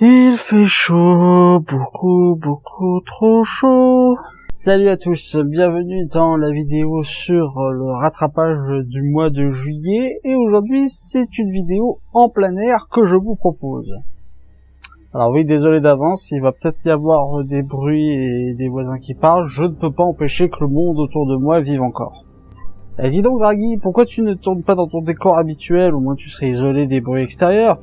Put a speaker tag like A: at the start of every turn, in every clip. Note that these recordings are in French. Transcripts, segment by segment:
A: Il fait chaud, beaucoup trop chaud. Salut à tous, bienvenue dans la vidéo sur le rattrapage du mois de juillet. Et aujourd'hui, c'est une vidéo en plein air que je vous propose. Alors oui, désolé d'avance, il va peut-être y avoir des bruits et des voisins qui parlent. Je ne peux pas empêcher que le monde autour de moi vive encore. Eh, dis donc Draghi, pourquoi tu ne tournes pas dans ton décor habituel? Au moins tu serais isolé des bruits extérieurs.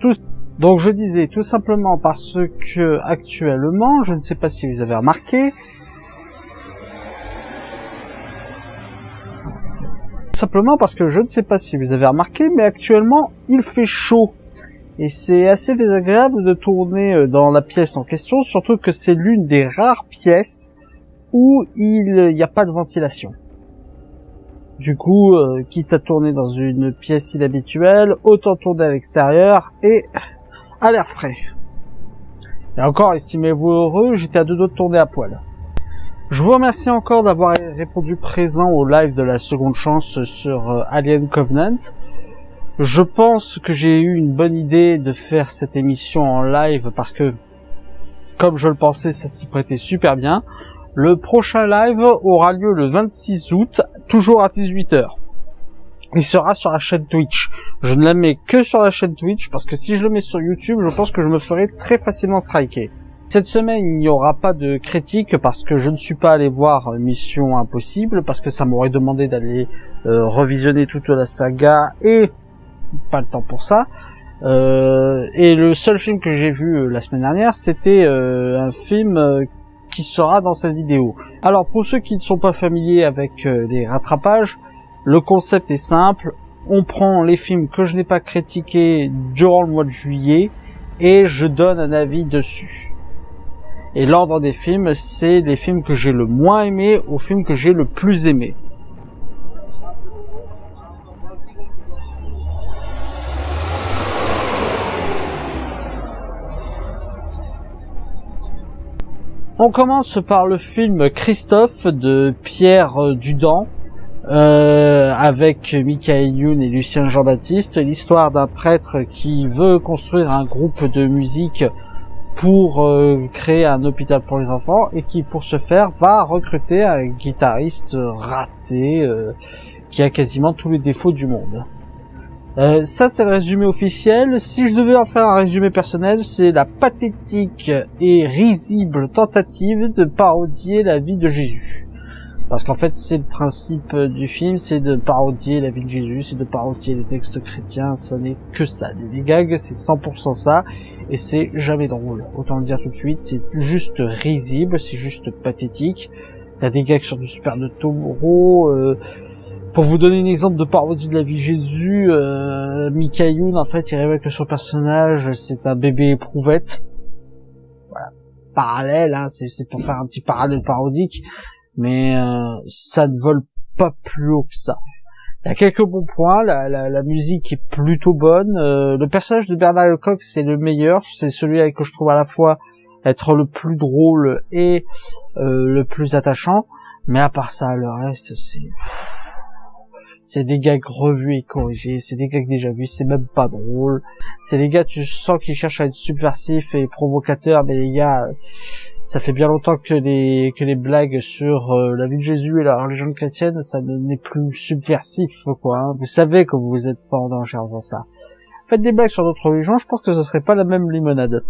A: Donc je disais tout simplement parce que actuellement, je ne sais pas si vous avez remarqué, mais actuellement il fait chaud. Et c'est assez désagréable de tourner dans la pièce en question, surtout que c'est l'une des rares pièces où il n'y a pas de ventilation. Du coup, quitte à tourner dans une pièce inhabituelle, autant tourner à l'extérieur et à l'air frais. Et encore, estimez-vous heureux, j'étais à deux doigts de tourner à poil. Je vous remercie encore d'avoir répondu présent au live de la seconde chance sur Alien Covenant. Je pense que j'ai eu une bonne idée de faire cette émission en live parce que, comme je le pensais, ça s'y prêtait super bien. Le prochain live aura lieu le 26 août, toujours à 18h. Il sera sur la chaîne Twitch. Je ne la mets que sur la chaîne Twitch parce que si je le mets sur YouTube, je pense que je me ferai très facilement striker. Cette semaine, il n'y aura pas de critique parce que je ne suis pas allé voir Mission Impossible parce que ça m'aurait demandé d'aller revisionner toute la saga et pas le temps pour ça. Et le seul film que j'ai vu la semaine dernière, c'était un film qui sera dans cette vidéo. Alors pour ceux qui ne sont pas familiers avec les rattrapages, le concept est simple. On prend les films que je n'ai pas critiqués durant le mois de juillet et je donne un avis dessus. Et l'ordre des films, c'est les films que j'ai le moins aimés aux films que j'ai le plus aimés. On commence par le film Christophe de Pierre Dudan, avec Michael Youn et Lucien Jean-Baptiste, l'histoire d'un prêtre qui veut construire un groupe de musique pour créer un hôpital pour les enfants et qui, pour ce faire, va recruter un guitariste raté qui a quasiment tous les défauts du monde. Ça, c'est le résumé officiel. Si je devais en faire un résumé personnel, c'est la pathétique et risible tentative de parodier la vie de Jésus. Parce qu'en fait, c'est le principe du film, c'est de parodier la vie de Jésus, c'est de parodier les textes chrétiens, ça n'est que ça. Les gags, c'est 100% ça, et c'est jamais drôle. Autant le dire tout de suite, c'est juste risible, c'est juste pathétique. Il y a des gags sur du Super de Taureau. Pour vous donner un exemple de parodie de la vie de Jésus, Michael Youn, en fait, il révèle que son personnage, c'est un bébé éprouvette. Voilà. Parallèle, hein, c'est pour faire un petit parallèle parodique. Mais ça ne vole pas plus haut que ça. Il y a quelques bons points, la musique est plutôt bonne, le personnage de Bernard Lecoq c'est le meilleur, c'est celui avec que je trouve à la fois être le plus drôle et le plus attachant, mais à part ça, le reste c'est des gags revus et corrigés, c'est des gags déjà vus, c'est même pas drôle, c'est des gars, tu sens qu'ils cherchent à être subversifs et provocateurs, mais les gars, ça fait bien longtemps que les blagues sur la vie de Jésus et la religion chrétienne, ça n'est plus subversif, quoi. Hein. Vous savez que vous êtes pas en danger en faisant ça. Faites des blagues sur d'autres religions, je pense que ce serait pas la même limonade.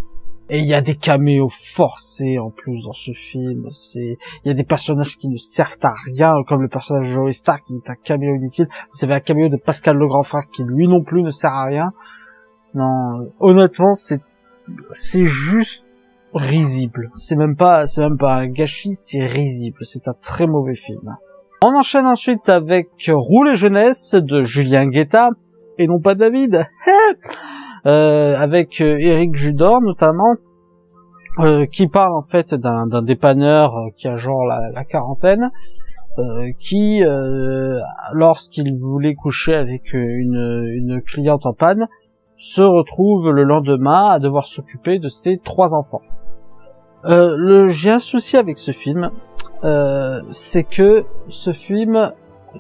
A: Et il y a des caméos forcés en plus dans ce film. Il y a des personnages qui ne servent à rien, comme le personnage de Joey Stark qui est un caméo inutile. Vous avez un caméo de Pascal le grand frère qui lui non plus ne sert à rien. Non, honnêtement, c'est juste risible. C'est même pas un gâchis, c'est risible. C'est un très mauvais film. On enchaîne ensuite avec Rouler jeunesse de Julien Guetta et non pas David. Avec Éric Judor notamment, qui parle en fait d'un dépanneur qui a genre la quarantaine, qui lorsqu'il voulait coucher avec une cliente en panne, se retrouve le lendemain à devoir s'occuper de ses 3 enfants. J'ai un souci avec ce film, c'est que ce film,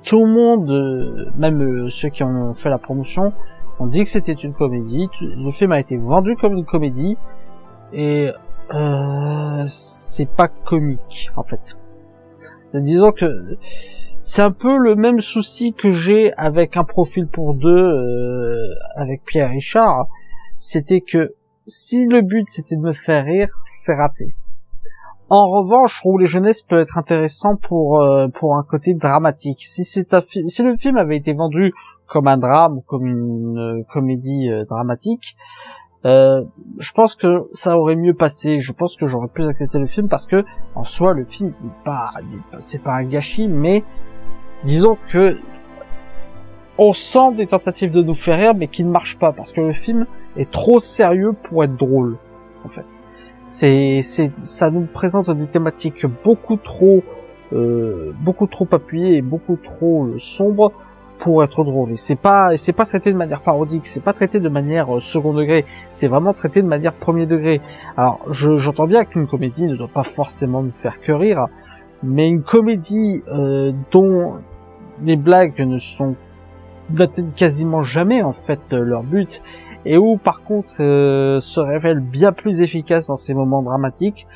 A: tout le monde, même ceux qui ont fait la promotion, on dit que c'était une comédie. Le film a été vendu comme une comédie, et c'est pas comique en fait. Disons que c'est un peu le même souci que j'ai avec Un profil pour deux avec Pierre Richard, c'était que si le but c'était de me faire rire, c'est raté. En revanche, je trouve les jeunesses peut être intéressant pour un côté dramatique. Si le film avait été vendu comme un drame ou comme une comédie dramatique, je pense que ça aurait mieux passé. Je pense que j'aurais plus accepté le film parce que en soi le film c'est pas un gâchis, mais disons que on sent des tentatives de nous faire rire mais qui ne marchent pas parce que le film est trop sérieux pour être drôle en fait. Ça nous présente des thématiques beaucoup trop appuyées et beaucoup trop sombres pour être drôle. Et c'est pas traité de manière parodique, c'est pas traité de manière second degré, c'est vraiment traité de manière premier degré. Alors, j'entends bien qu'une comédie ne doit pas forcément nous faire que rire, mais une comédie dont les blagues n'atteignent quasiment jamais en fait leur but, et où par contre se révèle bien plus efficace dans ces moments dramatiques,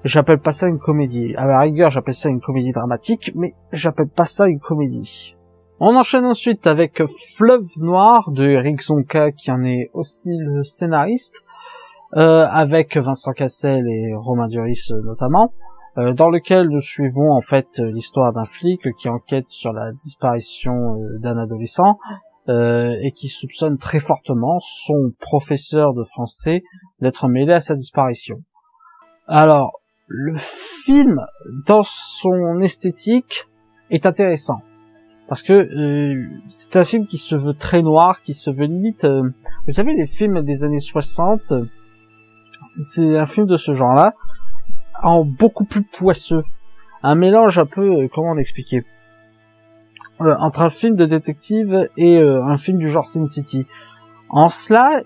A: j'appelle pas ça une comédie. À la rigueur, j'appelle ça une comédie dramatique, mais j'appelle pas ça une comédie. On enchaîne ensuite avec Fleuve Noir de Eric Zonka, qui en est aussi le scénariste, avec Vincent Cassel et Romain Duris notamment, dans lequel nous suivons en fait l'histoire d'un flic qui enquête sur la disparition d'un adolescent, et qui soupçonne très fortement son professeur de français d'être mêlé à sa disparition. Alors, le film, dans son esthétique, est intéressant. Parce que c'est un film qui se veut très noir, qui se veut limite... vous savez, les films des années 60, c'est un film de ce genre-là, en beaucoup plus poisseux. Un mélange un peu... comment l'expliquer, entre un film de détective et un film du genre Sin City. En cela,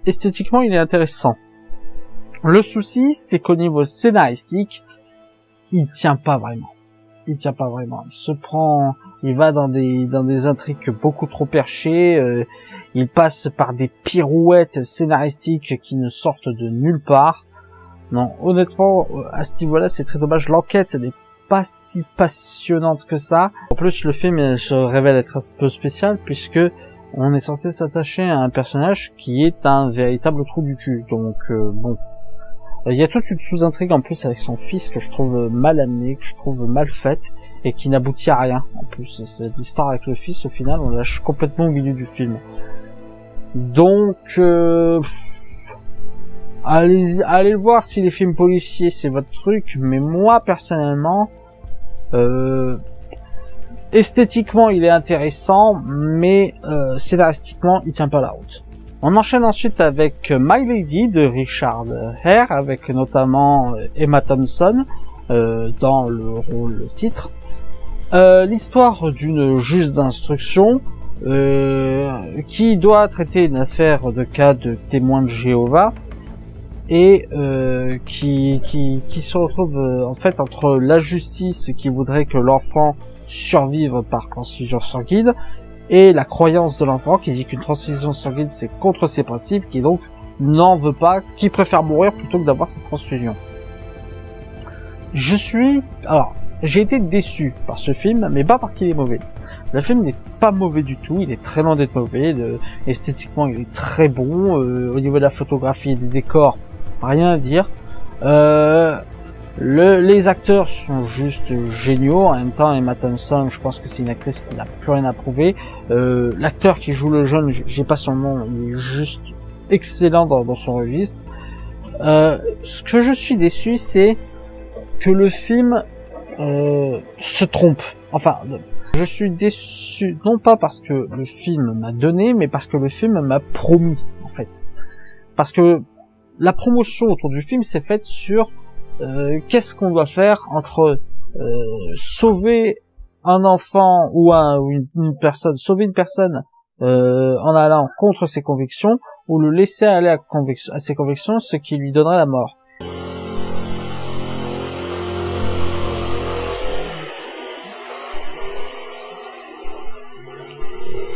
A: esthétiquement, il est intéressant. Le souci, c'est qu'au niveau scénaristique, il tient pas vraiment. Il va dans des intrigues beaucoup trop perchées, il passe par des pirouettes scénaristiques qui ne sortent de nulle part. Non, honnêtement, à ce niveau-là, c'est très dommage. L'enquête n'est pas si passionnante que ça. En plus, le film se révèle être un peu spécial puisque on est censé s'attacher à un personnage qui est un véritable trou du cul. Donc bon, il y a toute une sous-intrigue en plus avec son fils que je trouve mal amenée, que je trouve mal faite et qui n'aboutit à rien. En plus, cette histoire avec le fils, au final, on lâche complètement au milieu du film. Donc allez le voir si les films policiers c'est votre truc, mais moi personnellement, esthétiquement il est intéressant, mais scénaristiquement il tient pas la route. On enchaîne ensuite avec My Lady de Richard Hare, avec notamment Emma Thompson dans le rôle titre. L'histoire d'une juge d'instruction qui doit traiter une affaire de cas de témoins de Jéhovah et qui se retrouve en fait entre la justice qui voudrait que l'enfant survive par transfusion sanguine et la croyance de l'enfant qui dit qu'une transfusion sanguine c'est contre ses principes, qui donc n'en veut pas, qui préfère mourir plutôt que d'avoir cette transfusion. J'ai été déçu par ce film, mais pas parce qu'il est mauvais. Le film n'est pas mauvais du tout, il est très loin d'être mauvais, esthétiquement il est très bon, au niveau de la photographie et des décors, rien à dire. Les acteurs sont juste géniaux. En même temps, Emma Thompson, je pense que c'est une actrice qui n'a plus rien à prouver. L'acteur qui joue le jeune, j'ai pas son nom, il est juste excellent dans son registre. Ce que je suis déçu, c'est que le film se trompe. Enfin, je suis déçu non pas parce que le film m'a donné, mais parce que le film m'a promis, en fait. Parce que la promotion autour du film s'est faite sur qu'est-ce qu'on doit faire entre sauver un enfant ou une personne, sauver une personne en allant contre ses convictions, ou le laisser aller à ses convictions, ce qui lui donnerait la mort.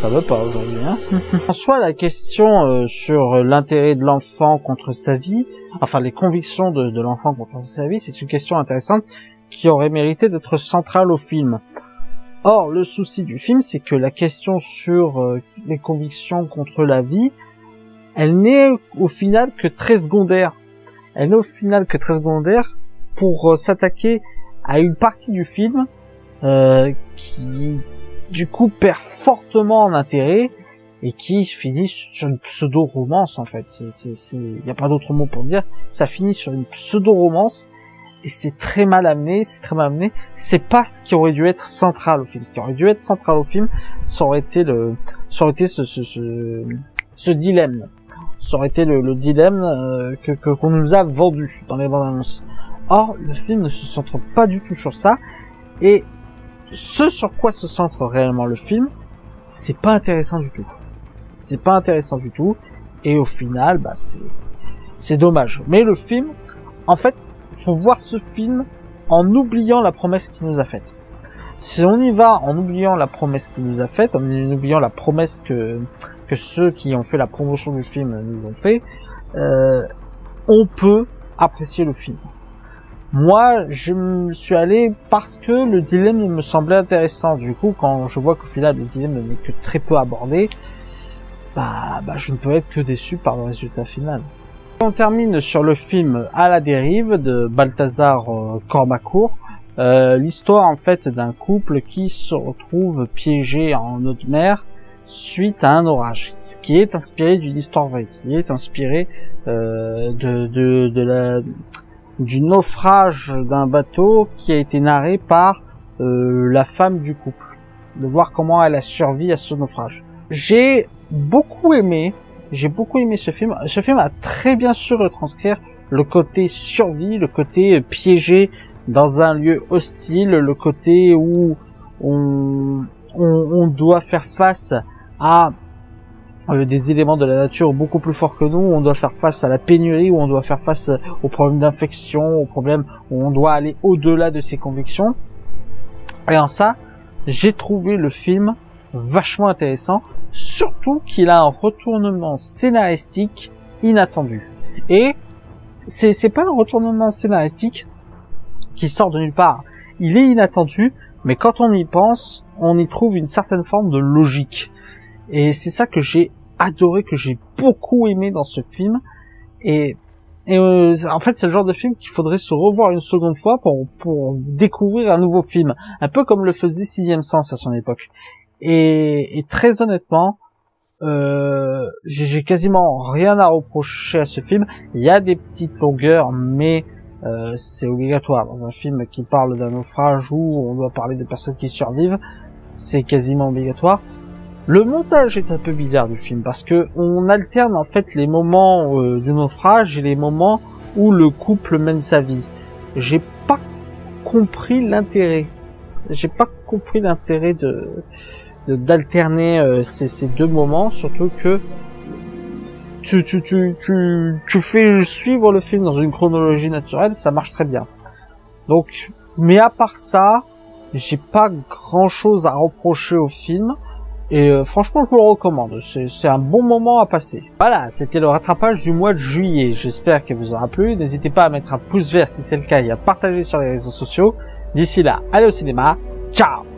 A: Ça veut pas aujourd'hui, hein. En soi, la question sur l'intérêt de l'enfant contre sa vie, enfin les convictions de l'enfant contre sa vie, c'est une question intéressante qui aurait mérité d'être centrale au film. Or, le souci du film, c'est que la question sur les convictions contre la vie, elle n'est au final que très secondaire. Elle n'est au final que très secondaire pour s'attaquer à une partie du film qui, du coup, perd fortement en intérêt et qui finit sur une pseudo-romance, en fait. Il n'y a pas d'autre mot pour dire. Ça finit sur une pseudo-romance. Et c'est très mal amené, c'est pas ce qui aurait dû être central au film. Ce qui aurait dû être central au film, ça aurait été ce dilemme. Ça aurait été le dilemme qu'on nous a vendu dans les bandes annonces. Or, le film ne se centre pas du tout sur ça, et ce sur quoi se centre réellement le film, c'est pas intéressant du tout. C'est pas intéressant du tout, et au final, bah c'est dommage. Mais le film, en fait, faut voir ce film en oubliant la promesse qu'il nous a faite. Si on y va en oubliant la promesse qu'il nous a faite, en oubliant la promesse que ceux qui ont fait la promotion du film nous ont fait, on peut apprécier le film. Moi, je me suis allé parce que le dilemme me semblait intéressant. Du coup, quand je vois qu'au final le dilemme n'est que très peu abordé, bah je ne peux être que déçu par le résultat final. On termine sur le film À la dérive de Balthazar Kormakour, l'histoire en fait d'un couple qui se retrouve piégé en haute mer suite à un orage, ce qui est inspiré d'une histoire vraie, qui est inspiré du naufrage d'un bateau qui a été narré par la femme du couple, de voir comment elle a survécu à ce naufrage. J'ai beaucoup aimé ce film. Ce film a très bien su retranscrire le côté survie, le côté piégé dans un lieu hostile, le côté où on doit faire face à des éléments de la nature beaucoup plus forts que nous, où on doit faire face à la pénurie, où on doit faire face aux problèmes d'infection, aux problèmes où on doit aller au-delà de ses convictions. Et en ça, j'ai trouvé le film vachement intéressant, surtout qu'il a un retournement scénaristique inattendu. Et c'est pas un retournement scénaristique qui sort de nulle part. Il est inattendu, mais quand on y pense, on y trouve une certaine forme de logique. Et c'est ça que j'ai adoré, que j'ai beaucoup aimé dans ce film. Et en fait, c'est le genre de film qu'il faudrait se revoir une seconde fois pour découvrir un nouveau film. Un peu comme le faisait Sixième Sens à son époque. Et très honnêtement, j'ai quasiment rien à reprocher à ce film. Il y a des petites longueurs, mais c'est obligatoire. Dans un film qui parle d'un naufrage où on doit parler de personnes qui survivent, c'est quasiment obligatoire. Le montage est un peu bizarre du film, parce que on alterne en fait les moments du naufrage et les moments où le couple mène sa vie. J'ai pas compris l'intérêt. D'alterner ces deux moments, surtout que tu fais suivre le film dans une chronologie naturelle, ça marche très bien. Donc, mais à part ça, j'ai pas grand chose à reprocher au film. Et franchement, je vous le recommande. C'est un bon moment à passer. Voilà, c'était le rattrapage du mois de juillet. J'espère qu'il vous aura plu. N'hésitez pas à mettre un pouce vert si c'est le cas et à partager sur les réseaux sociaux. D'ici là, allez au cinéma. Ciao!